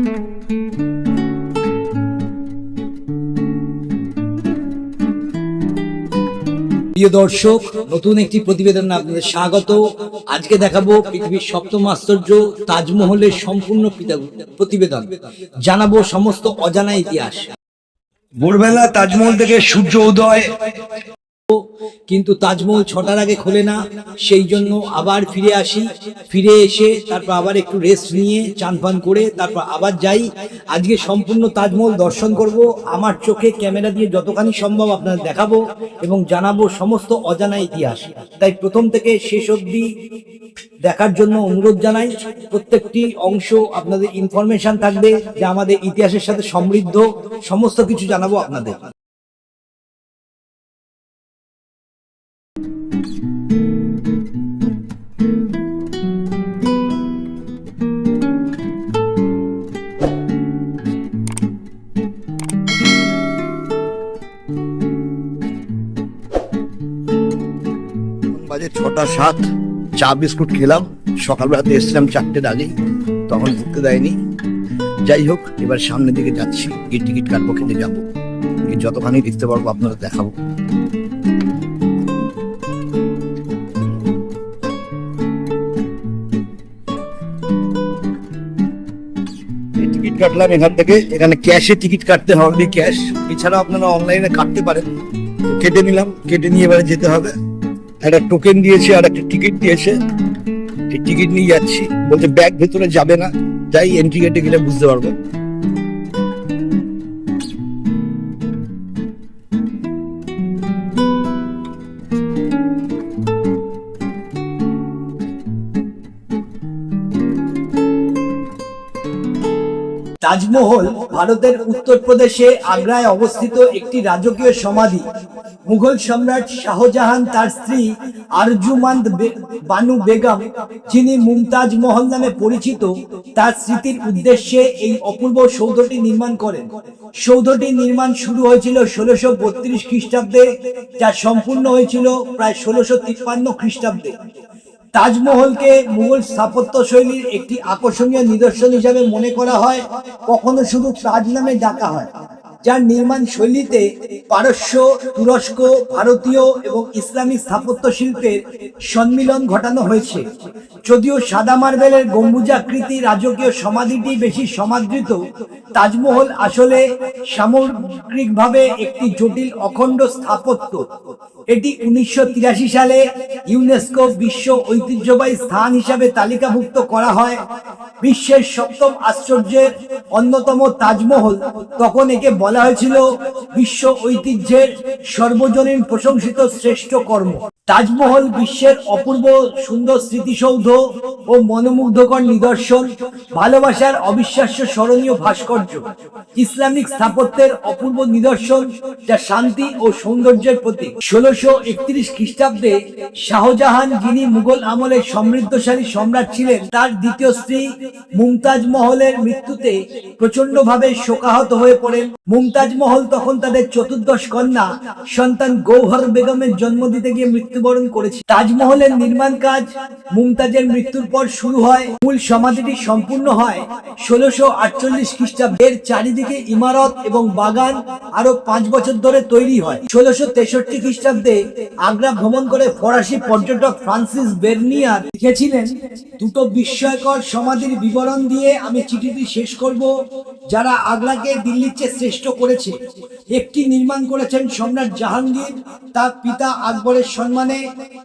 প্রিয় দর্শক, নতুন একটি প্রতিবেদনে আপনাদের স্বাগত। আজকে দেখাবো পৃথিবীর সপ্তম আশ্চর্য তাজমহলের সম্পূর্ণ প্রতিবেদন। জানাবো সমস্ত অজানা ইতিহাস। ভোরবেলা তাজমহল থেকে সূর্য উদয়, কিন্তু তাজমহল 6টার আগে খোলে না, সেই জন্য আবার ফিরে আসি। ফিরে এসে তারপর আবার একটু রেস্ট নিয়ে চান পান করে তারপর আবার যাই। আজকে সম্পূর্ণ তাজমহল দর্শন করব। আমার চোখে ক্যামেরা দিয়ে যতখানি সম্ভব আপনাদের দেখাবো এবং জানাবো সমস্ত অজানা ইতিহাস। তাই প্রথম থেকে শেষ অবধি দেখার জন্য অনুরোধ জানাই। প্রত্যেকটি অংশ আপনাদের ইনফরমেশন থাকবে, যা আমাদের ইতিহাসের সাথে সমৃদ্ধ। সমস্ত কিছু জানাবো আপনাদের। বাজে 6:07, চা বিস্কুট খেলাম। সকালবেলাতে এসেছিলাম 4টের আগেই, তখন ঢুকতে দেয়নি। যাই হোক, এবার সামনের দিকে যাচ্ছি, গিয়ে টিকিট কাটবো, খেতে যাবো। যতখানি দেখতে পারবো আপনাদের দেখাবো। টিকিট কাটলাম এখান থেকে। এখানে ক্যাশে টিকিট কাটতে হবে, ক্যাশ। এছাড়াও আপনারা অনলাইনে কাটতে পারেন। কেটে নিলাম, কেটে নিয়ে এবারে যেতে হবে। একটা টোকেন দিয়েছে আর একটা টিকিট দিয়েছে। এই টিকিট নিয়ে যাচ্ছি, বলতে ব্যাগ ভেতরে যাবে না। যাই, এন্ট্রি গেটে গেলে বুঝতে পারবো। তাজমহল ভারতের উত্তরপ্রদেশে আগ্রায় অবস্থিত একটি রাজকীয় সমাধি। মুঘল সম্রাট শাহজাহান তার স্ত্রী আরজুমান্দ বানু বেগম, যিনি মুমতাজ মহল নামে পরিচিত, তার স্মৃতির উদ্দেশ্যে এই অপূর্ব সৌধটি নির্মাণ করেন। সৌধটি নির্মাণ শুরু হয়েছিল 1632 খ্রিস্টাব্দে, যা সম্পূর্ণ হয়েছিল প্রায় 1653 খ্রিস্টাব্দে। তাজমহলকে মুঘল স্থাপত্য শৈলীর একটি আকর্ষণীয় নিদর্শন হিসাবে মনে করা হয়। কখনো শুধু তাজ নামে ডাকা হয়, যার নির্মাণ শৈলীতে পারস্য, তুরস্ক, ভারতীয় এবং ইসলামী স্থাপত্য শিল্পের সম্মিলন ঘটানো হয়েছে। যদিও সাদা মার্বেলের গম্বুজাকৃতি রাজকীয় সমাধিটি বেশি সমাদৃত, তাজমহল আসলে সামগ্রিকভাবে একটি জটিল অখণ্ড স্থাপত্য। এটি 1983 সালে ইউনেস্কো বিশ্ব ঐতিহ্যবাহী স্থান হিসাবে তালিকাভুক্ত করা হয়। বিশ্বের সপ্তম আশ্চর্যের অন্যতম তাজমহল, তখন একে বলা হয়েছিল বিশ্ব ঐতিহ্যের সর্বজনীন প্রশংসিত শ্রেষ্ঠ কর্ম। তাজমহল বিশ্বের অপূর্ব সুন্দর স্মৃতিসৌধ ও মনোমুগ্ধকর নিদর্শন, ভালোবাসার অবিশ্বাস্য স্মরণীয় ভাস্কর্য, ইসলামিক স্থাপত্যের অপূর্ব নিদর্শন, যা শান্তি ও সৌন্দর্যের প্রতীক। 1631 খ্রিস্টাব্দে শাহজাহান, যিনি মুঘল আমলের সমৃদ্ধশালী সম্রাট ছিলেন, তার দ্বিতীয় স্ত্রী মুমতাজ মহলের মৃত্যুতে প্রচন্ডভাবে শোকাহত হয়ে পড়েন। মুমতাজ মহল তখন তাদের চতুর্দশ কন্যা সন্তান গৌহর বেগমের জন্ম দিতে গিয়ে মৃত্যুবরণ করেছে। তাজমহলের নির্মাণ কাজ মুমতাজের মৃত্যুর পর শুরু হয়। মূল সমাধিটি সম্পূর্ণ হয় 1648 খ্রিস্টাব্দে। এর চারিদিকে ইমারত এবং বাগান আরো 5 বছর ধরে তৈরি হয়। 1663 খ্রিস্টাব্দে আগ্রা ভ্রমণ করে ফরাসি পর্যটক ফ্রান্সিস বেরনিয়ার লিখেছিলেন, দুটো বিস্ময়কর সমাধির বিবরণ দিয়ে আমি চিঠিটি শেষ করব, যারা আগ্রাকে দিল্লির চেয়ে শ্রেষ্ঠ করেছে। একটি নির্মাণ করেছেন সম্রাট জাহাঙ্গীর তার পিতা আকবরের সম্মানে,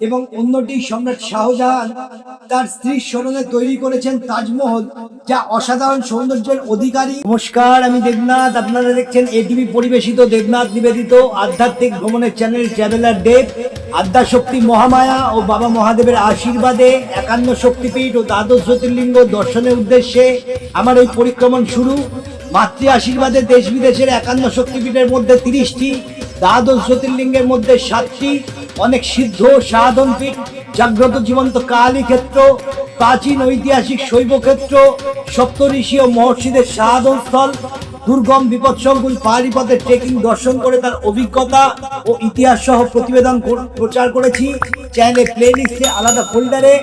এবং অন্যটি সম্রাট শাহজাহান তার স্ত্রীর স্মরণে তৈরি করেছেন তাজমহল, যা অসাধারণ সৌন্দর্যের অধিকারী। নমস্কার, আমি দেবনাথ। আপনারা দেখছেন এটিভি পরিবেশিত দেবনাথ নিবেদিত আধ্যাত্মিক ভ্রমণের চ্যানেল ট্রাভেলার দেব। আদ্যাশক্তি মহামায়া ও বাবা মহাদেবের আশীর্বাদে 51 শক্তিপীঠ ও দ্বাদশ জ্যোতির্লিঙ্গ দর্শনের উদ্দেশ্যে আমার এই পরিক্রমণ শুরু। মাতৃ আশীর্বাদে দেশ বিদেশের 51 শক্তিপীঠের মধ্যে 30টি, দ্বাদশ জ্যোতির্লিঙ্গের মধ্যে 7টি, অনেক সিদ্ধ সাধন পীঠ, জাগ্রত জীবন্ত কালী ক্ষেত্র, প্রাচীন ঐতিহাসিক শৈব ক্ষেত্র, সপ্তঋষি ও মহর্ষিদের সাধন স্থল, দুর্গম বিপদসংকুল পাহাড়ি পথে ট্রেকিং দর্শন করে তার অভিজ্ঞতা ও ইতিহাস সহ প্রতিবেদন প্রচার করেছি চ্যানেলে প্লেলিস্টে আলাদা ফোল্ডারে।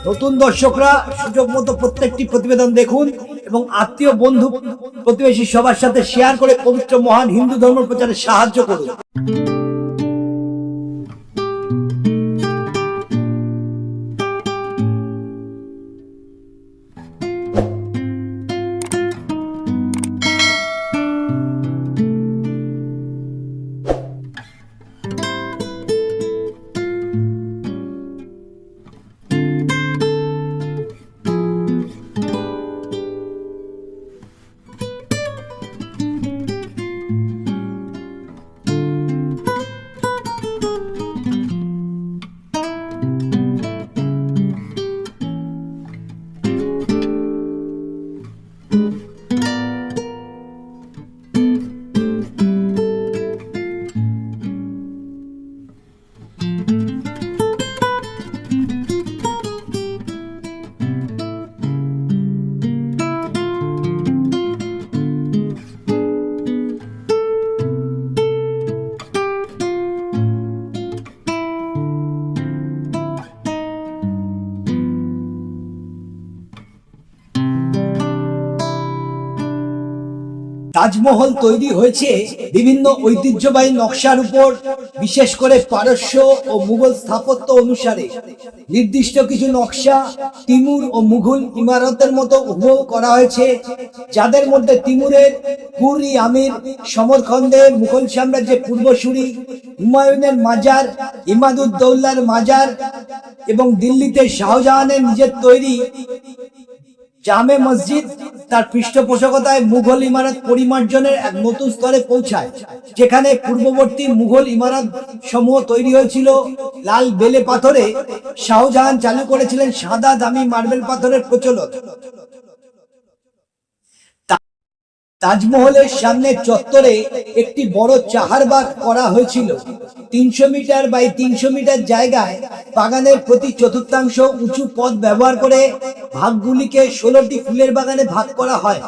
নতুন দর্শকরা সুযোগ মতো প্রত্যেকটি প্রতিবেদন দেখুন এবং আত্মীয় বন্ধু প্রতিবেশী সবার সাথে শেয়ার করে পবিত্র মহান হিন্দু ধর্ম প্রচারে সাহায্য করুন। তাজমহল তৈরি হয়েছে বিভিন্ন ঐতিহ্যবাহী নকশার উপর, বিশেষ করে পারস্য ও মুঘল স্থাপত্য অনুসারে। নির্দিষ্ট কিছু নকশা তিমুর ও মুঘল ইমারতের মতো হুবহু করা হয়েছে, যাদের মধ্যে তিমুরের কুর-ই আমির, সমরখন্দের মুঘল সাম্রাজ্যের পূর্বসূরি হুমায়ুনের মাজার, ইমাদুদ্দৌলার মাজার এবং দিল্লিতে শাহজাহানের নিজের তৈরি জামে মসজিদ তার পৃষ্ঠপোষকতায় মুঘল ইমারত পরিমার্জনের এক নতুন স্তরে পৌঁছায়, যেখানে পূর্ববর্তী মুঘল ইমারত সমূহ তৈরি হয়েছিল লাল বেলে পাথরে। শাহজাহান চালু করেছিলেন সাদা দামি মার্বেল পাথরের প্রচলন। তাজমহলের সামনে চত্বরে একটি বড় চাহারবাগ করা হয়েছিল। 300 মিটার বাই 300 মিটার জায়গায় বাগানের প্রতি চতুর্থাংশ উঁচু পথ ব্যবহার করে ভাগগুলিকে 16টি ফুলের বাগানে ভাগ করা হয়।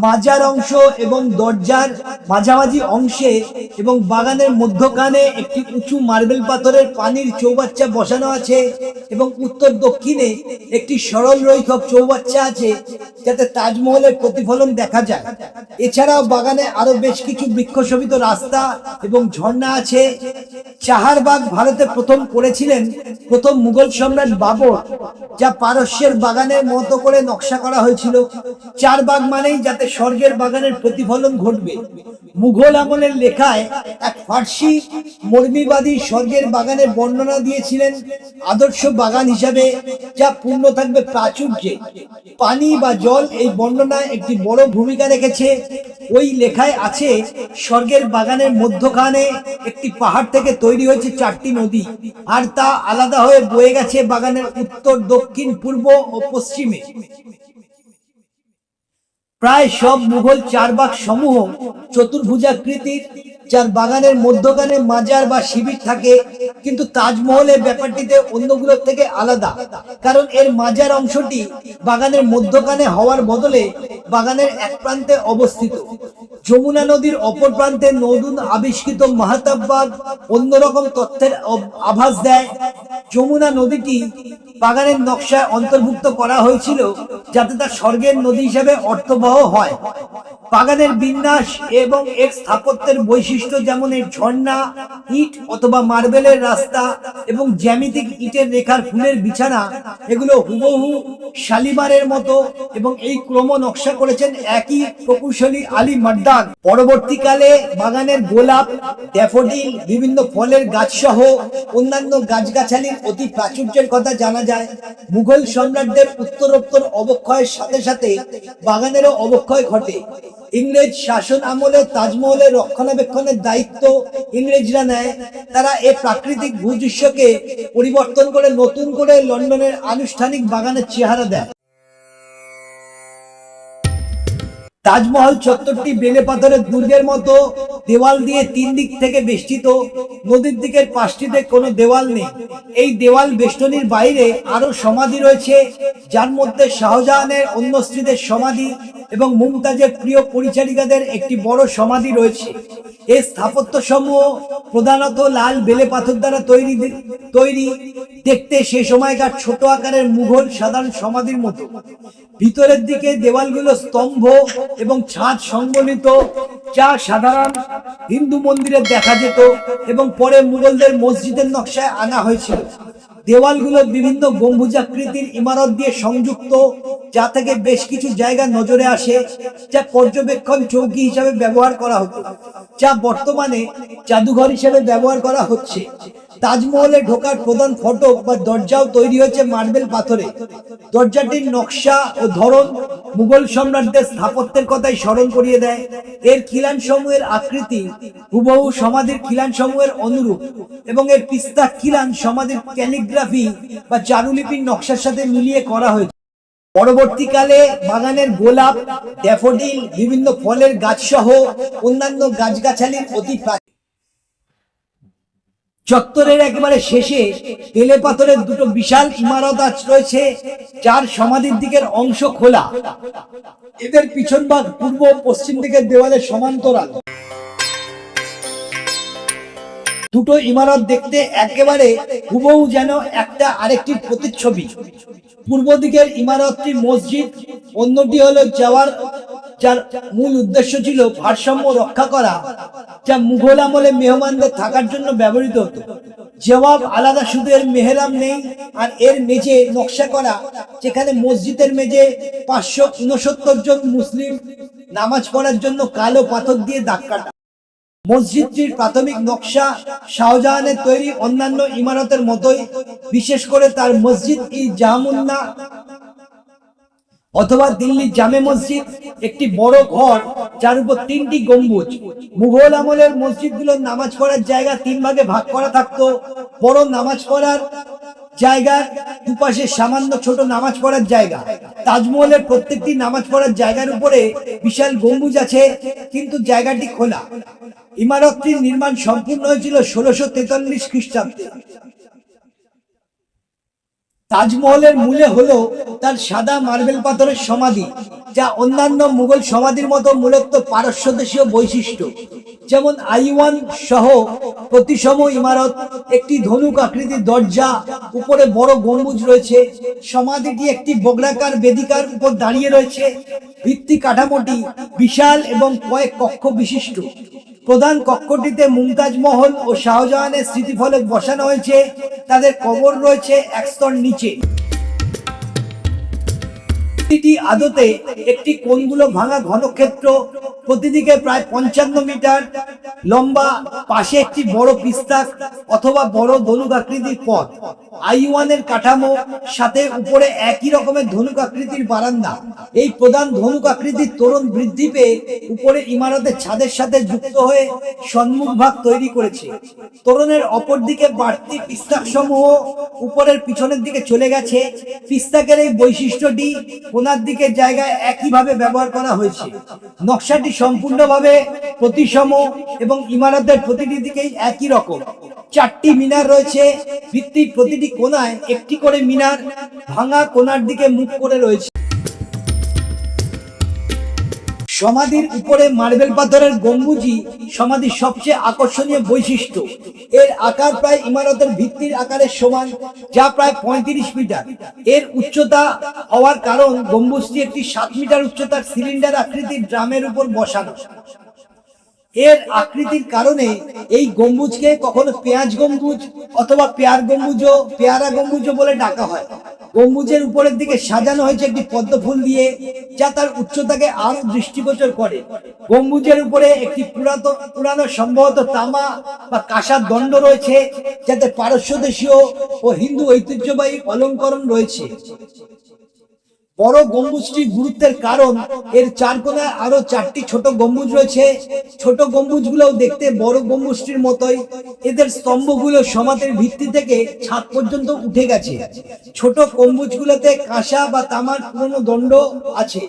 মাজার অংশ এবং দরজার মাঝামাঝি অংশে এবং বাগানের মধ্যখানে একটি উঁচু মার্বেল পাথরের পানির চৌবাচ্চা বসানো আছে এবং উত্তর দক্ষিণে একটি সরল রৈখক চৌবাচ্চা আছে, যাতে তাজমহলের প্রতিফলন দেখা যায়। এছাড়াও বাগানে আরো বেশ কিছু বৃক্ষশোভিত রাস্তা এবং ঝর্ণা আছে। চাহারবাগ ভারতে প্রথম করেছিলেন প্রথম মুঘল সম্রাট বাবর, যা পারস্যের বাগানের মতো করে নকশা করা হয়েছিল। চারবাগ মানেই যাতে স্বর্গের বাগানের প্রতিফলন ঘটবে। মুঘল আমলের লেখায় এক ফার্সি মর্মীবাদী স্বর্গের বাগানের বর্ণনা দিয়েছিলেন আদর্শ বাগান হিসাবে, যা পূর্ণ থাকবে প্রাচুর্যে। পানি বা জল এই বর্ণনায় একটি বড় ভূমিকা রেখেছে। ওই লেখায় আছে, স্বর্গের বাগানের মধ্যখানে একটি পাহাড় থেকে তৈরি হয়েছে 4টি নদী, আর তা আলাদা হয়ে বয়ে গেছে বাগানের উত্তর, দক্ষিণ, পূর্ব ও পশ্চিমে। প্রায় সব মুঘল চারবাগ সমূহ চতুর্ভুজাকৃতির, যার বাগানের মধ্যখানে মাজার বা শিবির থাকে, কিন্তু তাজমহলের ব্যাপারটিতে অন্যগুলোর থেকে আলাদা, কারণ এর মাজার অংশটি বাগানের মধ্যখানে হওয়ার বদলে বাগানের এক প্রান্তে অবস্থিত। যমুনা নদীর অপর প্রান্তে নতুন আবিষ্কৃত মাহতাব বাগ অন্যরকম তথ্যের আভাস দেয়। যমুনা নদীটি বাগানের নকশায় অন্তর্ভুক্ত করা হয়েছিল, যাতে তা স্বর্গের নদী হিসেবে অর্থবহ হয়। বাগানের বিন্যাস এবং এর স্থাপত্যের বৈশিষ্ট্য, যেমন এর ঝর্ণা, ইট অথবা মার্বেলের রাস্তা এবং জ্যামিতিক ইটের রেখার ফুলের বিছানা, এগুলো হুবহু শালিমারের মতো, এবং এই ক্রম নকশা করেছেন একই প্রকৌশলী আলী মাদ্দান। পরবর্তীকালে বাগানের গোলাপ, ড্যাফোডিল, বিভিন্ন ফলের গাছ সহ অন্যান্য গাছগাছালির অতি প্রাচুর্যের কথা জানা যায়। মুঘল সম্রাটদের উত্তরোত্তর অবক্ষয়ের সাথে সাথে বাগানেরও অবক্ষয় ঘটে। ইংরেজ শাসন আমলে তাজমহলের রক্ষণাবেক্ষণের দায়িত্ব ইংরেজরা নেয়। তারা এই প্রাকৃতিক ভূদৃশ্যকে পরিবর্তন করে নতুন করে লন্ডনের আনুষ্ঠানিক বাগানের চেহারা দেয়। তাজমহল চত্বরটি বেলে পাথরের দুর্গের মতো দেওয়াল দিয়ে 3 দিক থেকে বেষ্টিত। নদীর দিকের পাশটিতে কোনো দেওয়াল নেই। এই দেওয়াল বেষ্টনীর বাইরে আরো সমাধি রয়েছে, যার মধ্যে শাহজাহানের অন্য স্ত্রীদের সমাধি এবং মুমতাজের প্রিয় পরিচারিকাদের একটি বড় সমাধি রয়েছে। এই স্থাপত্য সমূহ প্রধানত লাল বেলে পাথর দ্বারা তৈরি দেখতে সে সময়কার ছোট আকারের মুঘল সাধারণ সমাধির মতো। ভিতরের দিকে দেওয়ালগুলো স্তম্ভ এবং ছাদ সংবলিত, যা সাধারণ হিন্দু মন্দিরে দেখা যেত এবং পরে মুঘলদের মসজিদের নকশায় আনা হয়েছিল। দেওয়ালগুলো বিভিন্ন গম্বুজাকৃতির ইমারত দিয়ে সংযুক্ত, যা থেকে বেশ কিছু জায়গা নজরে আসে, যা পর্যবেক্ষণ চৌকি হিসাবে ব্যবহার করা হতো, যা বর্তমানে জাদুঘর হিসেবে ব্যবহার করা হচ্ছে। তাজমহলে ঢোকার প্রধান ফটক বা দরজাও তৈরি হয়েছে মার্বেল পাথরে। দরজাটির নকশা ও ধরন মুঘল সম্রাটদের স্থাপত্যের কথাই স্মরণ করিয়ে দেয়। এর খিলান সমূহের আকৃতি হুবহু সমাধির খিলান সমূহের অনুরূপ এবং এর পিস্তা খিলান সমাধির ক্যালিগ্রাফি বা চারুলিপির নকশার সাথে মিলিয়ে করা হয়েছে। পরবর্তীকালে বাগানের গোলাপ, ড্যাফোডিল, বিভিন্ন ফলের গাছ সহ অন্যান্য গাছগাছালির অতি প্রাচীন। চত্বরের একেবারে শেষে বেলে পাথরের দুটো বিশাল ইমারত রয়েছে, যার সমাধির দিকের অংশ খোলা। এদের পিছন ভাগ পূর্ব ও পশ্চিম দিকের দেওয়ালের সমান্তরাল। দুটো ইমারত দেখতে একেবারে হুবহু যেন একটা আরেকটির প্রতিচ্ছবি। পূর্ব দিকের ইমারতটি মসজিদ, অন্যটি হলো জওয়ার, যার মূল উদ্দেশ্য ছিল ভারসাম্য রক্ষা করা, যা মুঘল আমলে মেহমানদের থাকার জন্য ব্যবহৃত হতো। জবাব আলাদা, শুধু এর মেহরাম নেই আর এর মেঝে নকশা করা, যেখানে মসজিদের মেঝে 569 জন মুসলিম নামাজ পড়ার জন্য কালো পাথর দিয়ে দাগ কাটা। মসজিদটির প্রাথমিক নকশা শাহজাহানের তৈরি অন্যান্য ইমারতের মতোই, বিশেষ করে তার মসজিদ ই জামুন্না অথবা দিল্লি জামে মসজিদ, একটি বড় ঘর যার উপর 3টি গম্বুজ। মুঘল আমলের মসজিদগুলোর নামাজ পড়ার জায়গা 3 ভাগে ভাগ করা থাকতো। বড় নামাজ পড়ার জায়গার দুপাশে সামান্য ছোট নামাজ পড়ার জায়গা। তাজমহলের প্রত্যেকটি নামাজ পড়ার জায়গার উপরে বিশাল গম্বুজ আছে, কিন্তু জায়গাটি খোলা। ইমারতটির নির্মাণ সম্পূর্ণ হয়েছিল 1643 খ্রিস্টাব্দে। তাজমহলের মূলে হলো তার সাদা মার্বেল পাথরের সমাধি, যা অন্যান্য মুঘল সমাধির মতো মূলত পারস্য দেশীয় বৈশিষ্ট্য, যেমন আইওয়ান সহ প্রতিসম ইমারত, একটি ধনুক আকৃতির দরজা, উপরে বড় গম্বুজ রয়েছে। সমাধিটি একটি বগ্রাকার বেদিকার উপর দাঁড়িয়ে রয়েছে। ভিত্তি কাঠামোটি বিশাল এবং কয়েক কক্ষ বিশিষ্ট। প্রধান কক্ষটিতে মুমতাজ মহল ও শাহজাহানের স্মৃতিফলক বসানো হয়েছে। তাদের কবর রয়েছে এক স্তর নিচে। প্রতিটি আদতে একটি কোণগুলো ভাঙা ঘনক্ষেত্র, প্রতিদিকে প্রায় 55 মিটার লম্বা। পাশে একটি বড় পিস্তা অথবা বড় ধনুক আকৃতির পথ। আইওয়ানের কাঠামো সাথে উপরে একই রকমের ধনুক আকৃতির বারান্দা। এই প্রধান ধনুক আকৃতির তোরণ বৃদ্ধি পেয়ে উপরে ইমারতের ছাদের সাথে যুক্ত হয়ে সম্মুখ ভাগ তৈরি করেছে। তোরণের অপর দিকে বাড়তি পিস্তাক সমূহ উপরের পিছনের দিকে চলে গেছে। পিস্তাকের এই বৈশিষ্ট্যটি কোণার দিকের জায়গায় একইভাবে ব্যবহার করা হয়েছে। নকশাটি সম্পূর্ণভাবে প্রতিসম এবং ইমারতের প্রতিটি দিকেই একই রকম। 4টি মিনার রয়েছে। ভিত্তির প্রতিটি কোণায় একটি করে মিনার ভাঙা কোণার দিকে মুখ করে রয়েছে। সমাধির উপরে মার্বেল পাথরের গম্বুজই সমাধির সবচেয়ে আকর্ষণীয় বৈশিষ্ট্য। এর আকার প্রায় ইমারতের ভিত্তির আকারের সমান, যা প্রায় 35 মিটার। এর উচ্চতা হওয়ার কারণ গম্বুজটি একটি 7 মিটার উচ্চতার সিলিন্ডার আকৃতির ড্রামের উপর বসানো। এর আকৃতির কারণে এই গম্বুজকে কখনো পেঁয়াজ গম্বুজ অথবা পেয়ারা গম্বুজ বলে ডাকা হয়। গম্বুজের উপরের দিকে সাজানো হয়েছে একটি পদ্ম ফুল দিয়ে, যা তার উচ্চতাকে আরো দৃষ্টিগোচর করে। গম্বুজের উপরে একটি পুরানো সম্ভবত তামা বা কাঁসার দণ্ড রয়েছে, যাতে পারস্য দেশীয় ও হিন্দু ঐতিহ্যবাহী অলঙ্করণ রয়েছে। বড় গম্বুজটির গুরুত্বের কারণ এর 4 কোণায় আরো 4টি ছোট গম্বুজ রয়েছে। ছোট গম্বুজগুলোও দেখতে বড় গম্বুজটির মতোই। এদের স্তম্ভগুলো সমাধির ভিত্তি থেকে ছাদ পর্যন্ত উঠে গেছে। ছোট গম্বুজগুলোতে কাঁসা বা তামার পুরনো দণ্ড আছে।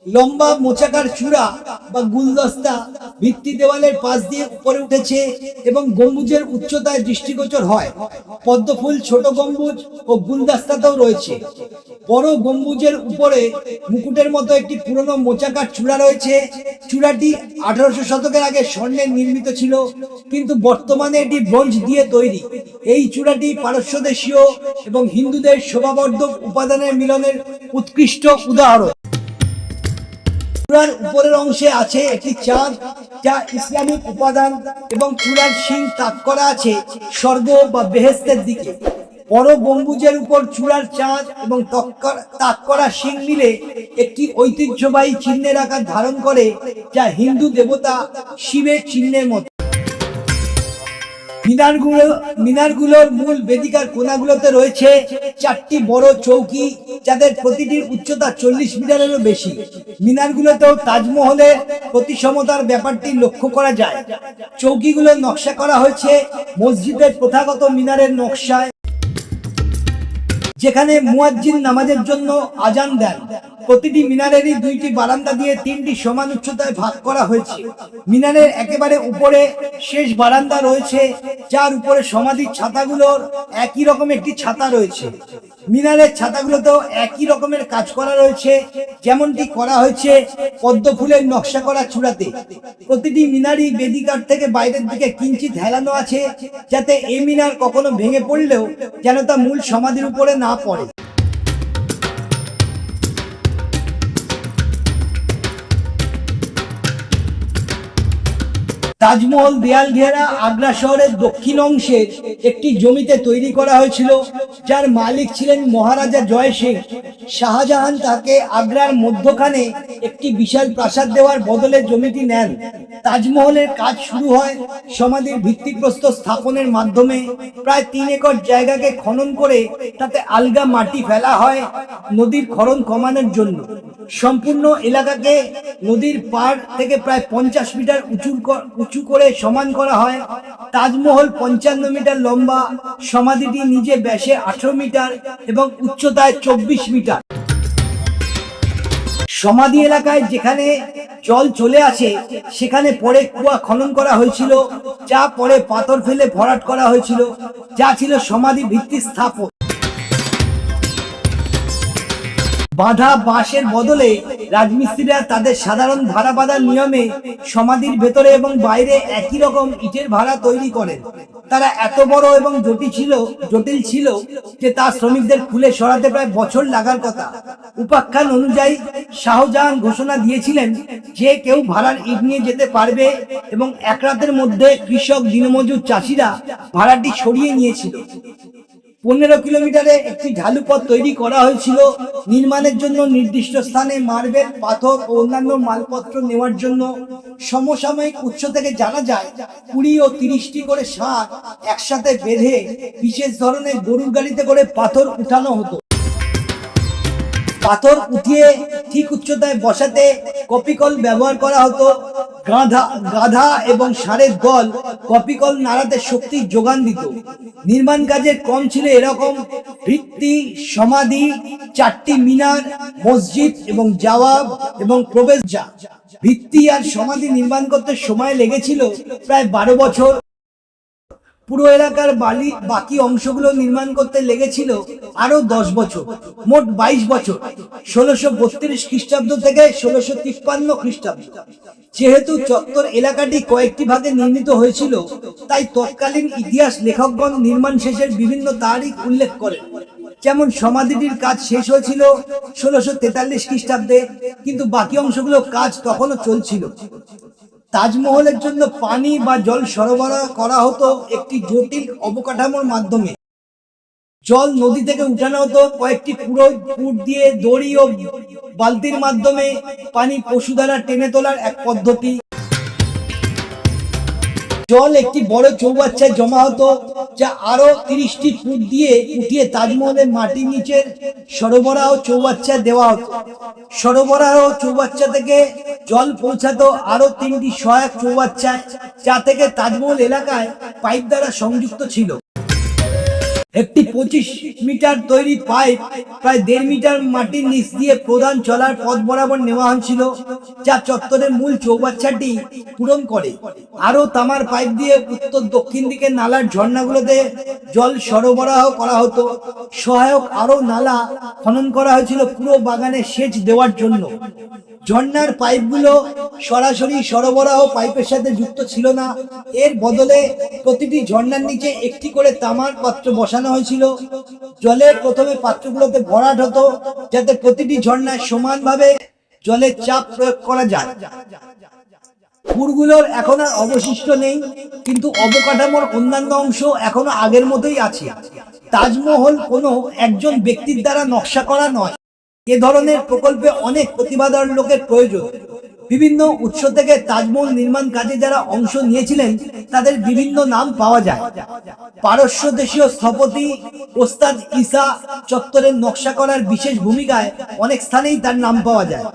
লম্বা মোচাকার চূড়া বা গুলদস্তা ভিত্তি দেওয়ালের পাশ দিয়ে উপরে উঠেছে এবং গম্বুজের উচ্চতায় দৃষ্টিগোচর হয়। পদ্মফুল, ছোট গম্বুজ ও গুলদাস্তাতেও রয়েছে। বড় গম্বুজের উপরে মুকুটের মতো একটি পুরনো মোচাকার চূড়া রয়েছে। চূড়াটি 1800 শতকের আগে স্বর্ণের নির্মিত ছিল, কিন্তু বর্তমানে এটি ব্রোঞ্জ দিয়ে তৈরি। এই চূড়াটি পারস্য দেশীয় এবং হিন্দুদের শোভাবর্ধক উপাদানের মিলনের উৎকৃষ্ট উদাহরণ। চূড়ার উপরের অংশে আছে একটি চাঁদ, যা ইসলামিক উপাদান, এবং চূড়ার শিং তাক করা আছে স্বর্গ বা বেহেশতের দিকে। বড় গম্বুজের উপর চূড়ার চাঁদ এবং তাক করা শিং মিলে একটি ঐতিহ্যবাহী চিহ্নের আকার ধারণ করে, যা হিন্দু দেবতা শিবের চিহ্নের মতো। মিনারগুলোর মূল বেদিকার কোণাগুলোতে রয়েছে 4টি বড় চৌকি, যাদের প্রতিটির উচ্চতা 40 মিটারেরও বেশি। মিনারগুলোতেও তাজমহলের প্রতিসমতার ব্যাপারটি লক্ষ্য করা যায়। চৌকিগুলোর নকশা করা হয়েছে মসজিদের প্রথাগত মিনারের নকশায়, যেখানে মুয়াজ্জিন নামাজের জন্য আজান দেন। প্রতিটি মিনারেরই 2টি বারান্দা দিয়ে 3টি সমান উচ্চতায় ভাগ করা হয়েছে। মিনারের একেবারে উপরে শেষ বারান্দা রয়েছে, যার উপরে সমাধির ছাতাগুলোর একই রকম একটি ছাতা রয়েছে। মিনারের ছাতাগুলোতেও একই রকমের কাজ করা রয়েছে, যেমনটি করা হয়েছে পদ্ম ফুলের নকশা করা চূড়াতে। প্রতিটি মিনারই বেদিকার থেকে বাইরের দিকে কিঞ্চিত হেলানো আছে, যাতে এই মিনার কখনো ভেঙে পড়লেও যেন তা মূল সমাধির উপরে না পড়ে। তাজমহল দেয়াল ঘেরা আগ্রা শহরের দক্ষিণ অংশের একটি জমিতে তৈরি করা হয়েছিল, যার মালিক ছিলেন মহারাজা জয় সিং। শাহজাহান তাকে আগ্রার মধ্যখানে একটি বিশাল প্রাসাদ দেওয়ার বদলে জমিটি নেন। তাজমহলের কাজ শুরু হয় সমাধির ভিত্তিপ্রস্তর স্থাপনের মাধ্যমে। প্রায় 3 একর জায়গাকে খনন করে তাতে আলগা মাটি ফেলা হয় নদীর ক্ষরণ কমানোর জন্য। সম্পূর্ণ এলাকাকে নদীর পাড় থেকে প্রায় 50 মিটার উঁচু করে সমান করা হয়। তাজমহল 55 মিটার লম্বা, সমাধিটি নিজে ব্যাসে 18 মিটার এবং উচ্চতায় 24 মিটার। সমাধি এলাকায় যেখানে জল চলে আসে সেখানে পরে কুয়া খনন করা হয়েছিল, যা পরে পাথর ফেলে ভরাট করা হয়েছিল, যা ছিল সমাধি ভিত্তি স্থাপন। বাঁধা বাঁশের বদলে রাজমিস্ত্রিরা তাদের সাধারণ ভাড়া বাঁধার নিয়মে সমাধির ভেতরে এবং বাইরে একই রকম ইটের ভাড়া তৈরি করেন। তারা এত বড় এবং জটিল ছিল যে তা শ্রমিকদের খুলে সরাতে প্রায় বছর লাগার কথা। উপাখ্যান অনুযায়ী শাহজাহান ঘোষণা দিয়েছিলেন যে কেউ ভাড়ার ইট নিয়ে যেতে পারবে, এবং 1 রাতের মধ্যে কৃষক, দিনমজুর, চাষিরা ভাড়াটি সরিয়ে নিয়েছিল। 15 কিলোমিটারে একটি ঢালু পথ তৈরি করা হয়েছিল নির্মাণের জন্য। নির্দিষ্ট স্থানে মার্বেল, পাথর ও অন্যান্য মালপত্র নেওয়ার জন্য। সমসাময়িক উৎস থেকে জানা যায় 20 ও 30টি করে ষাঁড় একসাথে বেঁধে বিশেষ ধরনের গরুর গাড়িতে করে পাথর উঠানো হতো। পাথর উঠিয়ে ঠিক উচ্চতায় বসাতে কপিকল ব্যবহার করা হতো। গাধা এবং ষাঁড়ের দল কপিকল নাড়াতে শক্তির যোগান দিত। নির্মাণ কাজের ক্রম ছিল এরকম: ভিত্তি, সমাধি, 4টি মিনার, মসজিদ এবং জাওয়াব এবং প্রবেশদ্বার। ভিত্তি আর সমাধি নির্মাণ করতে সময় লেগেছিল প্রায় 12 বছর। পুরো এলাকার বাকি অংশগুলো নির্মাণ করতে লেগেছিল আরো 10 বছর, মোট 22 বছর। 1632 খ্রিস্টাব্দ থেকে 1653 খ্রিস্টাব্দ। যেহেতু চত্বর এলাকাটি কয়েকটি ভাগে নির্মিত হয়েছিল, তাই তৎকালীন ইতিহাস লেখকগণ নির্মাণ শেষের বিভিন্ন তারিখ উল্লেখ করেন। যেমন সমাধিটির কাজ শেষ হয়েছিল 1643 খ্রিস্টাব্দে, কিন্তু বাকি অংশগুলো কাজ তখনও চলছিল। তাজমহলের জন্য পানি বা জল সরবরাহ করা হতো একটি জটিল অবকাঠামোর মাধ্যমে। জল নদী থেকে উঠানো হতো কয়েকটি পুট দিয়ে। দড়ি ও বালতির মাধ্যমে পানি পশু দ্বারা টেনে তোলার এক পদ্ধতি। জল একটি বড় চৌবাচ্চায় জমা হতো, যা আরো 30টি ফুট দিয়ে উঠিয়ে তাজমহলের মাটির নিচের সরবরাহ চৌবাচ্চায় দেওয়া হতো। সরবরাহ চৌবাচ্চা থেকে জল পৌঁছাতো আরো 3টি সহায়ক চৌবাচ্চায়, যা থেকে তাজমহল এলাকায় পাইপ দ্বারা সংযুক্ত ছিল। একটি 25 মিটার তৈরি পাইপ প্রায় 1.5 মিটার মাটির নিচ দিয়ে প্রধান চলার পথ বরাবর নেওয়া হয়েছিল, যা চত্বরের মূল চৌবাচ্চাটি পূরণ করে। আরো তামার পাইপ দিয়ে উত্তর দক্ষিণ দিকে নালার ঝর্ণাগুলোতে জল সরবরাহ করা হতো। সহায়ক আরো নালা খনন করা হয়েছিল পুরো বাগানে সেচ দেওয়ার জন্য। ঝর্ণার পাইপগুলো সরাসরি সরবরাহ পাইপের সাথে যুক্ত ছিল না, এর বদলে প্রতিটি ঝর্ণার নিচে একটি করে তামার পাত্র বসানো হয়েছিল। জলে প্রথমে পাত্রগুলোতে ভরাট হতো যাতে প্রতিটি ঝর্ণায় সমানভাবে জলের চাপ প্রয়োগ করা যায়। পুরগুলোর এখন আর অবশিষ্ট নেই, কিন্তু অবকাঠামোর অন্যান্য অংশ এখনো আগের মতোই আছে। তাজমহল কোনো একজন ব্যক্তির দ্বারা নকশা করা নয়, এ ধরনের প্রকল্পে অনেক প্রতিভাধর লোকের প্রয়োজন। বিভিন্ন উৎস থেকে তাজমহল নির্মাণ কাজে যারা অংশ নিয়েছিলেন তাদের বিভিন্ন নাম পাওয়া যায়। পারস্য দেশীয় স্থপতি ওস্তাদ ঈসা চত্বরের নকশা করার বিশেষ ভূমিকায় অনেক স্থানেই তার নাম পাওয়া যায়।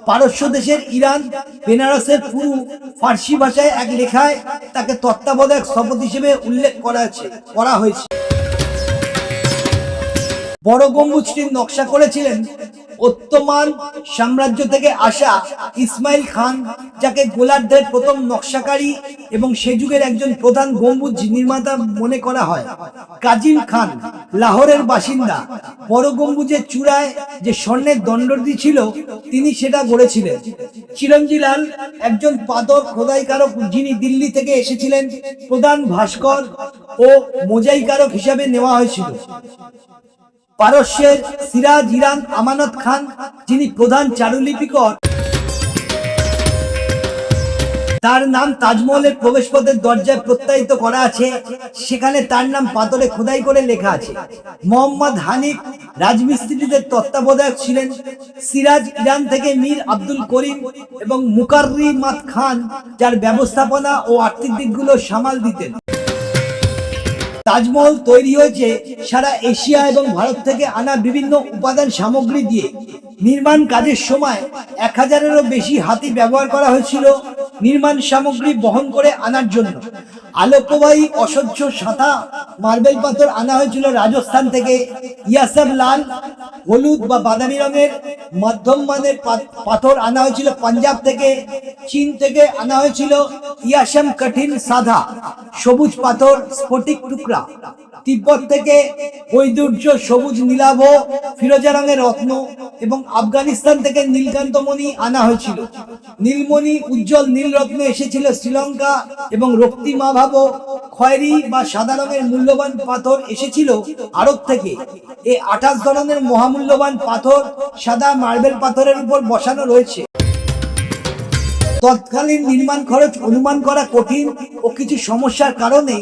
পারস্য দেশের ইরান বেনারসের পুরু ফার্সি ভাষায় এক লেখায় তাকে তত্ত্বাবধায়ক স্থপতি হিসেবে উল্লেখ করা হয়েছে। বড় গম্বুজটির নকশা করেছিলেন অত্তমান সাম্রাজ্য থেকে আসা ইসমাইল খান, যাকে গোলার্ধের প্রথম নকশাকারী এবং সে যুগের একজন প্রধান গম্বুজ নির্মাতা মনে করা হয়। কাজিম খান লাহোরের বাসিন্দা। বড় গম্বুজের চূড়ায় যে স্বর্ণের দণ্ডটি ছিল তিনি সেটা গড়েছিলেন। চিরঞ্জিলাল একজন পাথর খোদাইকারক যিনি দিল্লি থেকে এসেছিলেন, প্রধান ভাস্কর ও মোজাইকারক হিসাবে নেওয়া হয়েছিল। পারস্যের সিরাজ ইরান আমানত খান, যিনি প্রধান চারুলিপিকর, তার নাম তাজমহলের প্রবেশপথের দরজায় প্রত্যায়িত করা আছে, সেখানে তার নাম পাথরে খোদাই করে লেখা আছে। মোহাম্মদ হানিফ রাজমিস্ত্রিদের তত্ত্বাবধায়ক ছিলেন। সিরাজ ইরান থেকে মীর আব্দুল করিম এবং মুকাররিমাত খান, যার ব্যবস্থাপনা ও আর্থিক দিকগুলো সামাল দিতেন। তাজমহল তৈরি হয়েছে সারা এশিয়া এবং ভারত থেকে আনা বিভিন্ন উপাদান সামগ্রী দিয়ে। নির্মাণ কাজের সময় 1000-এরও বেশি হাতি ব্যবহার করা হয়েছিল নির্মাণ সামগ্রী বহন করে আনার জন্য। আলোকবাহী অসহ্য সাদা মার্বেল পাথর আনা হয়েছিল রাজস্থান থেকে। ইয়াসাব লাল হলুদ বা বাদামি রঙের মধ্যম মানের পাথর আনা হয়েছিল পাঞ্জাব থেকে। চীন থেকে আনা হয়েছিল ইয়াসাম কঠিন সাদা সবুজ পাথর স্ফটিক টুকরা। তিব্বত থেকে বৈদুর্য সবুজ নীলাভ ফিরোজা রঙের রত্ন এবং আফগানিস্তান থেকে নীলকান্তমণি আনা হয়েছিল। নীলমণি উজ্জ্বল নীল রত্ন এসেছিল শ্রীলঙ্কা এবং রক্তিমাভাব খয়েরি বা সাদা রঙের মূল্যবান পাথর এসেছিল আরব থেকে। এই 28 ধরনের মহামূল্যবান পাথর সাদা মার্বেল পাথরের উপর বসানো রয়েছে। তৎকালীন নির্মাণ খরচ অনুমান করা কঠিন ও কিছু সমস্যার কারণে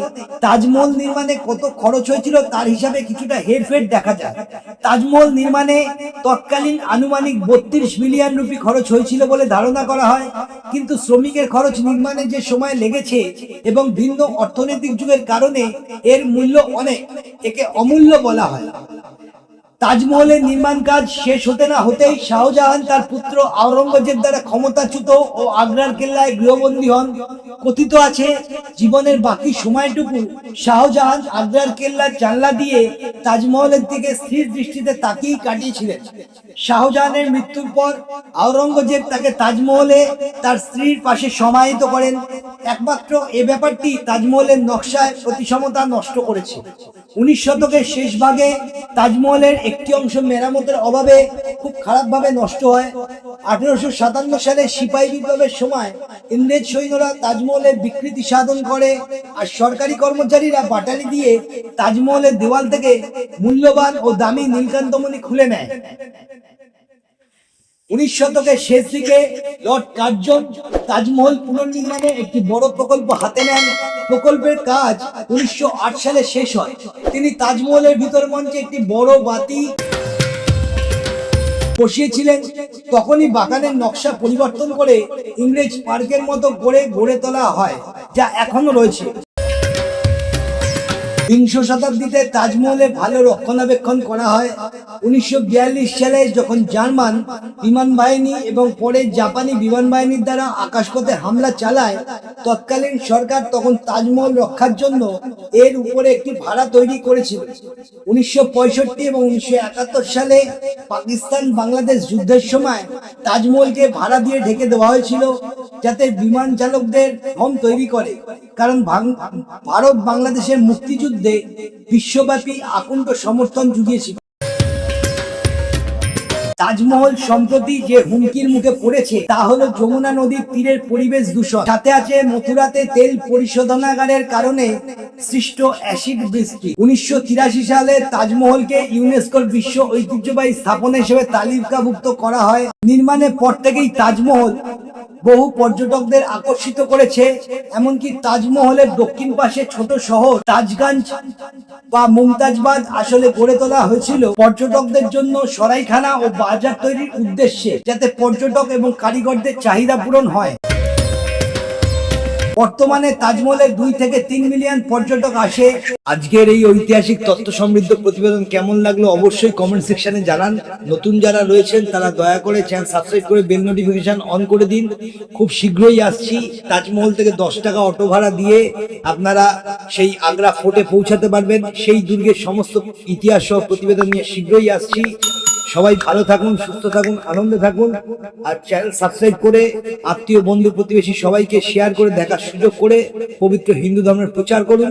তাজমহল নির্মাণে কত খরচ হয়েছিল তার হিসাবে কিছুটা হেরফের দেখা যায়। তাজমহল নির্মাণে তৎকালীন আনুমানিক 32 বিলিয়ন রুপি খরচ হয়েছিল বলে ধারণা করা হয়, কিন্তু শ্রমিকের খরচ নির্মাণে যে সময় লেগেছে এবং ভিন্ন অর্থনৈতিক যুগের কারণে এর মূল্য অনেক, একে অমূল্য বলা হয়। তাজমহলের নির্মাণ কাজ শেষ হতে না হতেই শাহজাহান তার পুত্র আওরঙ্গজেব দ্বারা ক্ষমতাচ্যুত ও আগ্রার কেল্লায় গৃহবন্দী হন। কথিত আছে জীবনের বাকি সময়টুকু শাহজাহান আগ্রার কেল্লার জানলা দিয়ে তাজমহলের দিকে স্থির দৃষ্টিতে তাকিয়ে কাটিয়েছিলেন। শাহজাহানের মৃত্যুর পর আওরঙ্গজেব তাকে তাজমহলে তার স্ত্রীর পাশে সমাহিত করেন। একমাত্র এ ব্যাপারটি তাজমহলের নকশায় প্রতিসমতা নষ্ট করেছে। 19 শতকের শেষ ভাগে তাজমহলের একটি অংশ মেরামতের অভাবে খুব খারাপভাবে নষ্ট হয়। 1857 সালে সিপাহী বিপ্লবের সময় ইংরেজ সৈন্যরা তাজমহলের বিকৃতি সাধন করে আর সরকারি কর্মচারীরা বাটালি দিয়ে তাজমহলের দেওয়াল থেকে মূল্যবান ও দামি নীলকান্তমণি খুলে নেয়। 19 শতকের শেষ দিকে লর্ড কার্জন তাজমহল পুনর্নির্মাণে একটি বড় প্রকল্প হাতে নেন। প্রকল্পের কাজ 1908 সালে শেষ হয়। তিনি তাজমহলের ভিতর মঞ্চে একটি বড় বাতি বসিয়েছিলেন। তখনই বাগানের নকশা পরিবর্তন করে ইংরেজ পার্কের মতো করে গড়ে তোলা হয়, যা এখনো রয়েছে। বিংশ শতাব্দীতে তাজমহলে ভালো রক্ষণাবেক্ষণ করা হয়। 1942 সালে যখন জার্মান বিমান বাহিনী এবং পরে জাপানি বিমান বাহিনীর দ্বারা আকাশপথে হামলা চালায়, তৎকালীন সরকার তখন তাজমহল রক্ষার জন্য এর উপরে একটি ভাড়া তৈরি করেছিল। 1965 এবং 1971 সালে পাকিস্তান বাংলাদেশ যুদ্ধের সময় তাজমহলকে ভাড়া দিয়ে ঢেকে দেওয়া হয়েছিল, যাতে বিমান চালকদের ভ্রম তৈরি করে, কারণ ভারত বাংলাদেশের মুক্তিযুদ্ধে বিশ্বব্যাপী আকুণ্ঠ সমর্থন জুগিয়েছিল। তাজমহল সম্প্রতি যে হুমকির মুখে পড়েছে তা হলো যমুনা নদীর তীরের পরিবেশ দূষণ, সাথে আছে মথুরাতে তেল পরিশোধনাগারের কারণে সৃষ্ট অ্যাসিড বৃষ্টি। 1983 সালে তাজমহলকে ইউনেস্কোর বিশ্ব ঐতিহ্যবাহী স্থাপনা হিসেবে তালিকাভুক্ত করা হয়। নির্মাণের পর থেকেই তাজমহল বহু পর্যটকদের আকর্ষিত করেছে। এমনকি তাজমহলের দক্ষিণ পাশে ছোট শহর তাজগঞ্জ বা মুমতাজবাদ আসলে গড়ে তোলা হয়েছিল পর্যটকদের জন্য সরাইখানা ও বাজার তৈরির উদ্দেশ্যে, যাতে পর্যটক এবং কারিগরদের চাহিদা পূরণ হয়। বর্তমানে তাজমহলে 2 থেকে 3 মিলিয়ন পর্যটক আসে। আজকের এই ঐতিহাসিক তথ্য সমৃদ্ধ প্রতিবেদন কেমন লাগলো অবশ্যই কমেন্ট সেকশনে জানান। নতুন যারা রয়েছেন তারা দয়া করে চ্যানেল সাবস্ক্রাইব করে বেল নোটিফিকেশন অন করে দিন। খুব শীঘ্রই আসছি। তাজমহল থেকে 10 টাকা অটো ভাড়া দিয়ে আপনারা সেই আগ্রা ফোর্টে পৌঁছাতে পারবেন। সেই দুর্গের সমস্ত ইতিহাস সহ প্রতিবেদন নিয়ে শীঘ্রই আসছি। সবাই ভালো থাকুন, সুস্থ থাকুন, আনন্দে থাকুন। আর চ্যানেল সাবস্ক্রাইব করে আত্মীয় বন্ধু প্রতিবেশী সবাইকে শেয়ার করে দেখার সুযোগ করে পবিত্র হিন্দু ধর্মের প্রচার করুন।